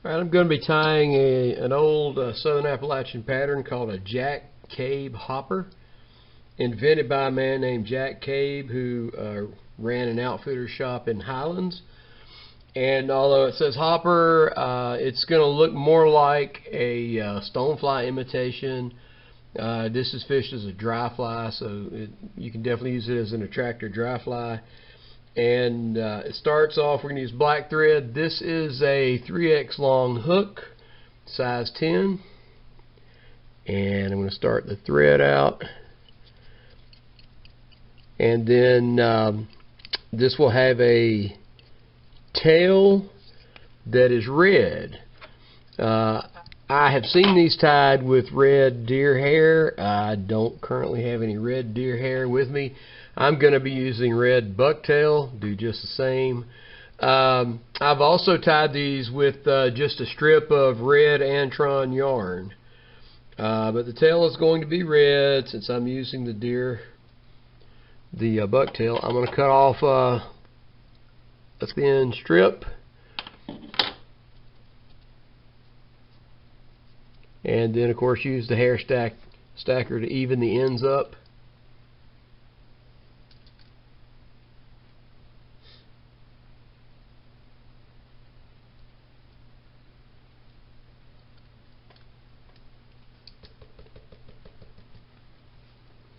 All right, I'm going to be tying an old Southern Appalachian pattern called a Jack Cabe Hopper, invented by a man named Jack Cabe who ran an outfitter shop in Highlands. And although it says hopper, it's going to look more like a stonefly imitation. This is fished as a dry fly, so you can definitely use it as an attractor dry fly. And it starts off, we're going to use black thread. This is a 3x long hook, size 10. And I'm going to start the thread out. And then this will have a tail that is red. I have seen these tied with red deer hair. I don't currently have any red deer hair with me. I'm going to be using red bucktail, do just the same. I've also tied these with just a strip of red Antron yarn. But the tail is going to be red since I'm using the bucktail. I'm going to cut off a thin strip. And then of course use the hair stacker to even the ends up.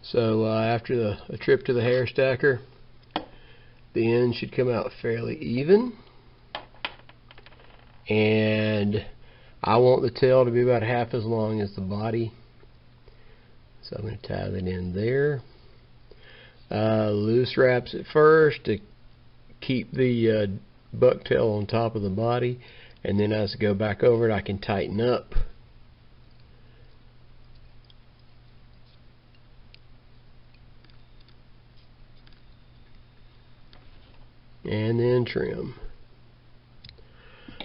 So after a trip to the hair stacker, the end should come out fairly even. And I want the tail to be about half as long as the body. So I'm going to tie that in there. Loose wraps it first to keep the bucktail on top of the body. And then as I go back over it, I can tighten up. And then trim.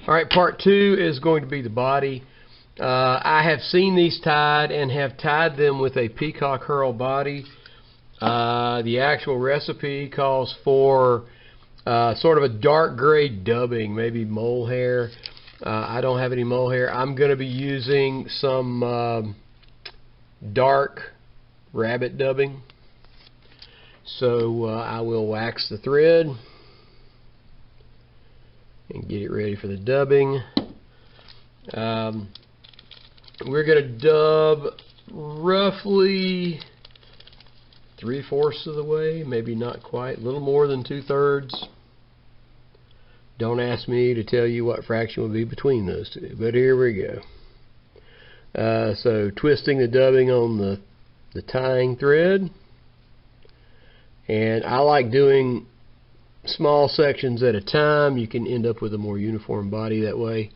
Alright, part 2 is going to be the body. I have seen these tied and have tied them with a peacock herl body. The actual recipe calls for sort of a dark gray dubbing, maybe mole hair. I don't have any mole hair. I'm going to be using some dark rabbit dubbing. So I will wax the thread and get it ready for the dubbing. We're going to dub roughly 3/4 of the way, maybe not quite, a little more than 2/3. Don't ask me to tell you what fraction will be between those two, but here we go. So twisting the dubbing on the tying thread, and I like doing small sections at a time. You can end up with a more uniform body that way.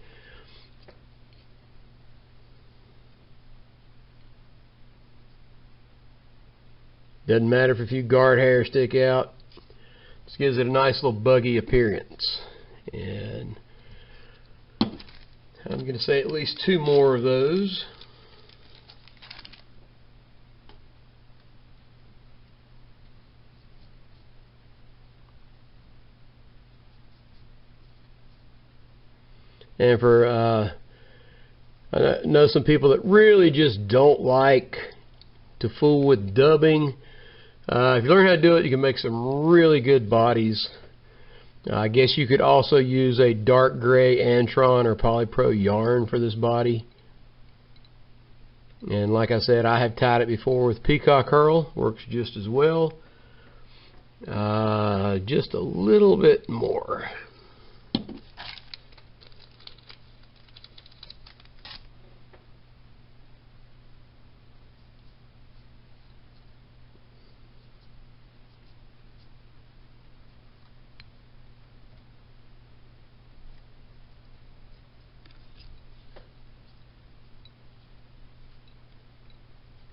Doesn't matter if a few guard hairs stick out. This gives it a nice little buggy appearance. And I'm going to say at least 2 more of those. And for I know some people that really just don't like to fool with dubbing. If you learn how to do it, you can make some really good bodies. I guess you could also use a dark gray Antron or Polypro yarn for this body. And like I said, I have tied it before with peacock herl. Works just as well. Just a little bit more.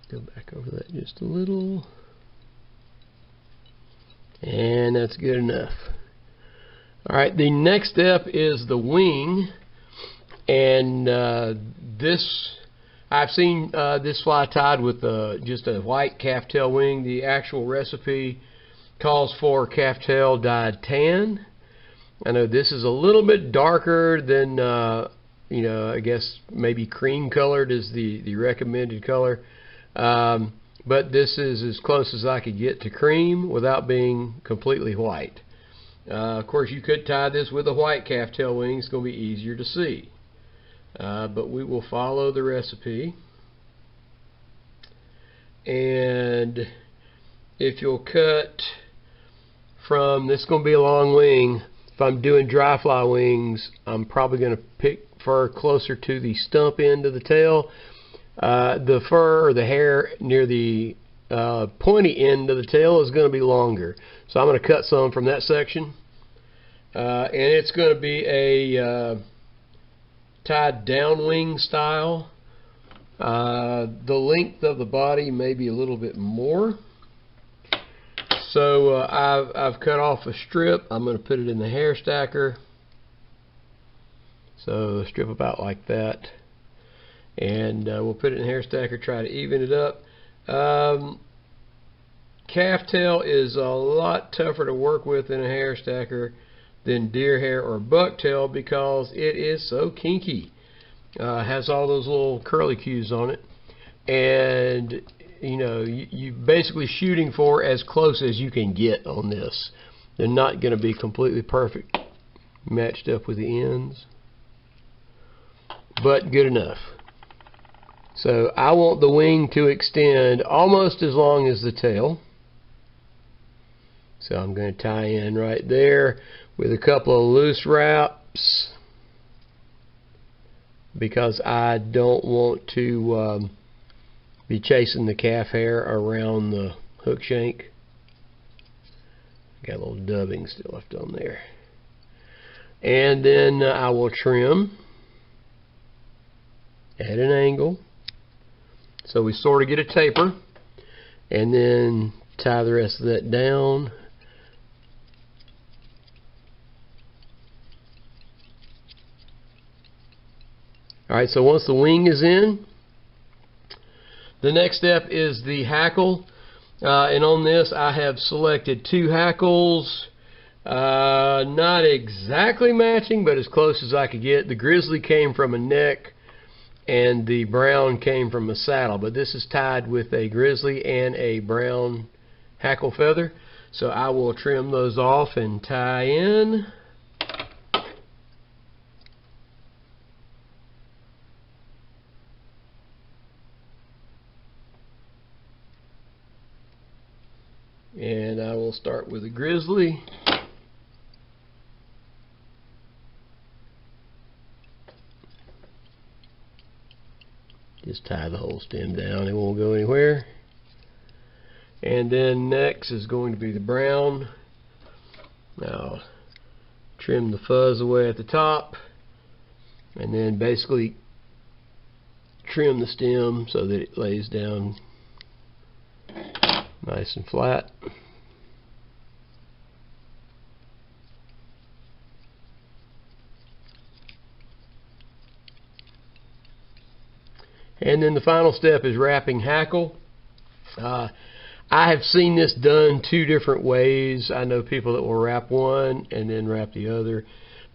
Go back over that just a little. And that's good enough. Alright, the next step is the wing. And I've seen this fly tied with just a white calf tail wing. The actual recipe calls for calf tail dyed tan. I know this is a little bit darker than you know, I guess maybe cream colored is the recommended color. But this is as close as I could get to cream without being completely white. Of course, you could tie this with a white calf tail wing. It's going to be easier to see. But we will follow the recipe. And if you'll cut from, this is going to be a long wing. If I'm doing dry fly wings, I'm probably going to pick fur closer to the stump end of the tail. The fur or the hair near the pointy end of the tail is going to be longer. So I'm going to cut some from that section. And it's going to be a tied down wing style. The length of the body may be a little bit more. So I've cut off a strip. I'm going to put it in the hair stacker. So a strip about like that. And we'll put it in the hair stacker, try to even it up. Calf tail is a lot tougher to work with in a hair stacker than deer hair or buck tail because it is so kinky. Has all those little curlicues on it. And you know, you're basically shooting for as close as you can get on this. They're not going to be completely perfect matched up with the ends, but good enough. So I want the wing to extend almost as long as the tail. So I'm going to tie in right there with a couple of loose wraps because I don't want to be chasing the calf hair around the hook shank. Got a little dubbing still left on there. And then I will trim at an angle. So we sort of get a taper, and then tie the rest of that down. Alright, so once the wing is in, the next step is the hackle. And on this I have selected 2 hackles. Not exactly matching, but as close as I could get. The grizzly came from a neck, and the brown came from a saddle, but this is tied with a grizzly and a brown hackle feather. So I will trim those off and tie in. And I will start with a grizzly. Just tie the whole stem down, it won't go anywhere. And then next is going to be the brown. Now trim the fuzz away at the top, and then basically trim the stem so that it lays down nice and flat. And then the final step is wrapping hackle. I have seen this done 2 different ways. I know people that will wrap one and then wrap the other.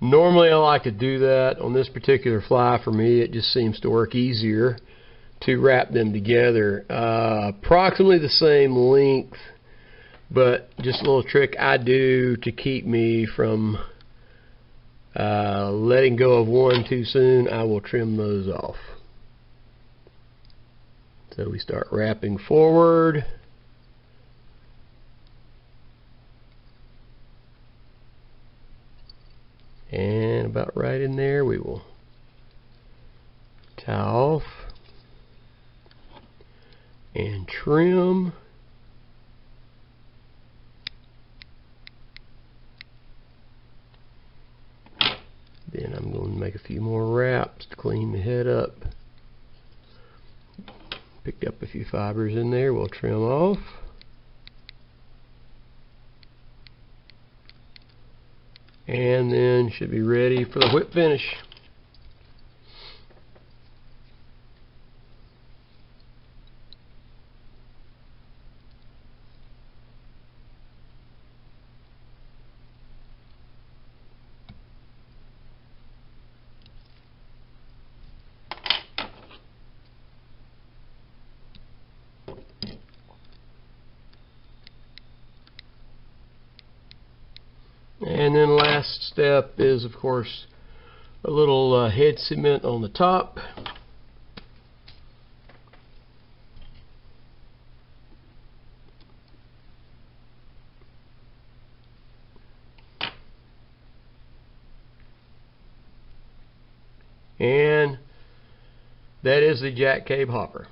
Normally I like to do that. On this particular fly, for me, it just seems to work easier to wrap them together. Approximately the same length, but just a little trick I do to keep me from letting go of one too soon. I will trim those off. So we start wrapping forward. And about right in there we will tie off and trim. Then I'm going to make a few more wraps to clean the head up. Picked up a few fibers in there, we'll trim off. And then should be ready for the whip finish. And then last step is, of course, a little head cement on the top. And that is the Jack Cabe Hopper.